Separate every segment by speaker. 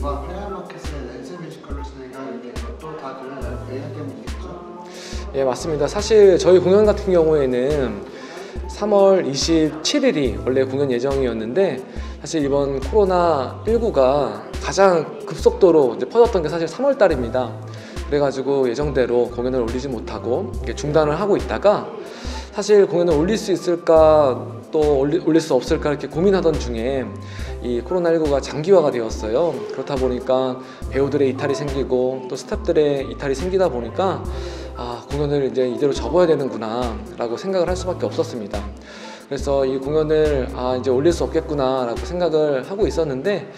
Speaker 1: 공연과 평양마켓의 랜스 뮤지컬을 진행하게 된 것도 다 그런 배경 때문이겠죠?
Speaker 2: 예, 맞습니다. 사실 저희 공연 같은 경우에는 3월 27일이 원래 공연 예정이었는데 사실 이번 코로나19가 가장 급속도로 이제 퍼졌던 게 사실 3월 달입니다. 그래가지고 예정대로 공연을 올리지 못하고 중단을 하고 있다가 사실 공연을 올릴 수 있을까 또 올릴 수 없을까 이렇게 고민하던 중에 이 코로나19가 장기화가 되었어요. 그렇다 보니까 배우들의 이탈이 생기고 또 스태프들의 이탈이 생기다 보니까 공연을 이제 이대로 접어야 되는구나 라고 생각을 할 수밖에 없었습니다. 그래서 이 공연을 이제 올릴 수 없겠구나 라고 생각을 하고 있었는데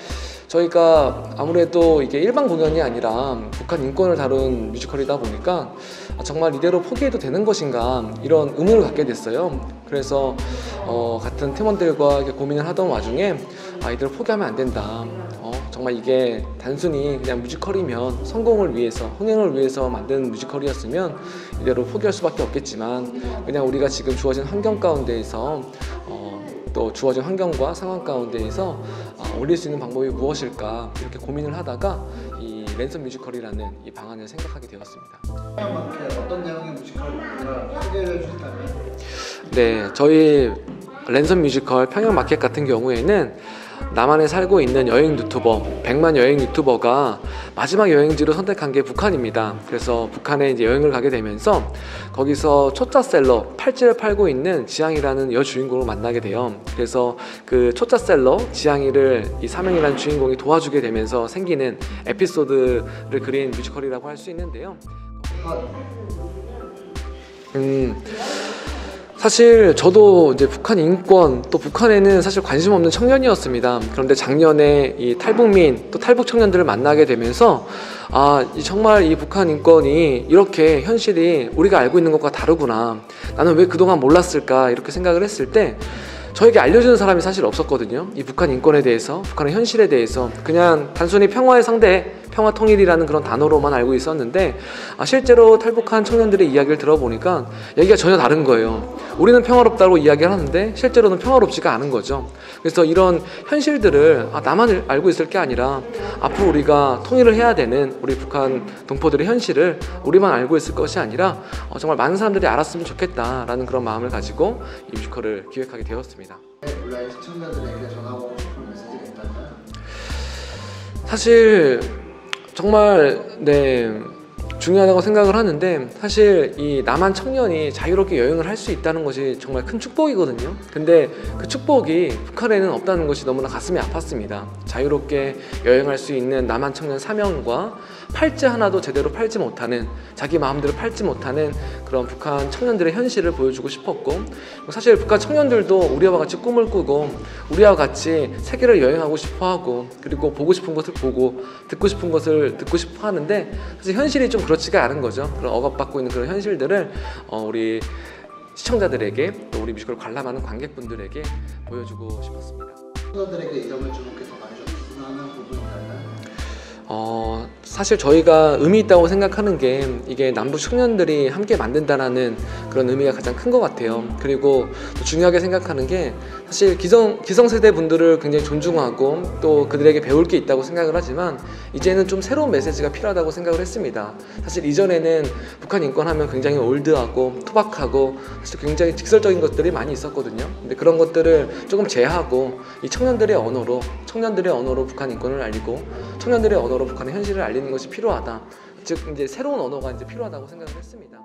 Speaker 2: 저희가 아무래도 이게 일반 공연이 아니라 북한 인권을 다룬 뮤지컬이다 보니까 정말 이대로 포기해도 되는 것인가 이런 의문을 갖게 됐어요. 그래서 같은 팀원들과 이렇게 고민을 하던 와중에 이대로 포기하면 안 된다. 정말 이게 단순히 그냥 뮤지컬이면 성공을 위해서, 흥행을 위해서 만든 뮤지컬이었으면 이대로 포기할 수밖에 없겠지만 그냥 우리가 지금 주어진 환경 가운데에서 또 주어진 환경과 상황 가운데에서 올릴 수 있는 방법이 무엇일까 이렇게 고민을 하다가 이 랜선 뮤지컬이라는 이 방안을 생각하게 되었습니다.
Speaker 1: 평양마켓 어떤 내용의 뮤지컬인가 소개해 주시다면?
Speaker 2: 네, 저희 랜선 뮤지컬 평양마켓 같은 경우에는 남한에 살고 있는 여행 유튜버 100만 여행 유튜버가 마지막 여행지로 선택한 게 북한입니다. 그래서 북한에 이제 여행을 가게 되면서 거기서 초짜셀러 팔찌를 팔고 있는 지향이라는 여주인공을 만나게 돼요. 그래서 그 초짜셀러 지향이를 이 사명이라는 주인공이 도와주게 되면서 생기는 에피소드를 그린 뮤지컬이라고 할 수 있는데요. 사실 저도 이제 북한 인권 또 북한에는 사실 관심 없는 청년이었습니다. 그런데 작년에 이 탈북민 또 탈북 청년들을 만나게 되면서 정말 이 북한 인권이 이렇게 현실이 우리가 알고 있는 것과 다르구나. 나는 왜 그동안 몰랐을까 이렇게 생각을 했을 때 저에게 알려주는 사람이 사실 없었거든요. 이 북한 인권에 대해서, 북한의 현실에 대해서 그냥 단순히 평화의 상대, 평화 통일이라는 그런 단어로만 알고 있었는데 실제로 탈북한 청년들의 이야기를 들어보니까 얘기가 전혀 다른 거예요. 우리는 평화롭다고 이야기를 하는데 실제로는 평화롭지가 않은 거죠. 그래서 이런 현실들을 나만 알고 있을 게 아니라 앞으로 우리가 통일을 해야 되는 우리 북한 동포들의 현실을 우리만 알고 있을 것이 아니라 정말 많은 사람들이 알았으면 좋겠다라는 그런 마음을 가지고 이 뮤지컬을 기획하게 되었습니다.
Speaker 1: 온라인 시청자들에게 전하고 싶은 메시지가 있다면?
Speaker 2: 사실 정말 중요하다고 생각을 하는데 사실 이 남한 청년이 자유롭게 여행을 할 수 있다는 것이 정말 큰 축복이거든요. 근데 그 축복이 북한에는 없다는 것이 너무나 가슴이 아팠습니다. 자유롭게 여행할 수 있는 남한 청년 사명과 팔찌 하나도 제대로 팔지 못하는, 자기 마음대로 팔지 못하는 그런 북한 청년들의 현실을 보여주고 싶었고, 사실 북한 청년들도 우리와 같이 꿈을 꾸고 우리와 같이 세계를 여행하고 싶어하고 그리고 보고 싶은 것을 보고 듣고 싶은 것을 듣고 싶어 하는데 사실 현실이 좀 그렇지가 않은 거죠. 그런 억압받고 있는 그런 현실들을 우리 시청자들에게 또 우리 뮤지컬을 관람하는 관객분들에게 보여주고 싶었습니다.
Speaker 1: 시청자들에게 이 점을 주목해 더 많이 줬으면 하는 부분이 있다면?
Speaker 2: 사실 저희가 의미 있다고 생각하는 게 이게 남북 청년들이 함께 만든다라는 그런 의미가 가장 큰 것 같아요. 그리고 또 중요하게 생각하는 게 사실 기성세대 분들을 굉장히 존중하고 또 그들에게 배울 게 있다고 생각을 하지만 이제는 좀 새로운 메시지가 필요하다고 생각을 했습니다. 사실 이전에는 북한 인권하면 굉장히 올드하고 투박하고 사실 굉장히 직설적인 것들이 많이 있었거든요. 근데 그런 것들을 조금 제하고 이 청년들의 언어로 북한 인권을 알리고 청년들의 언어로 북한의 현실을 알리는 것이 필요하다. 즉 이제 새로운 언어가 이제 필요하다고 생각을 했습니다.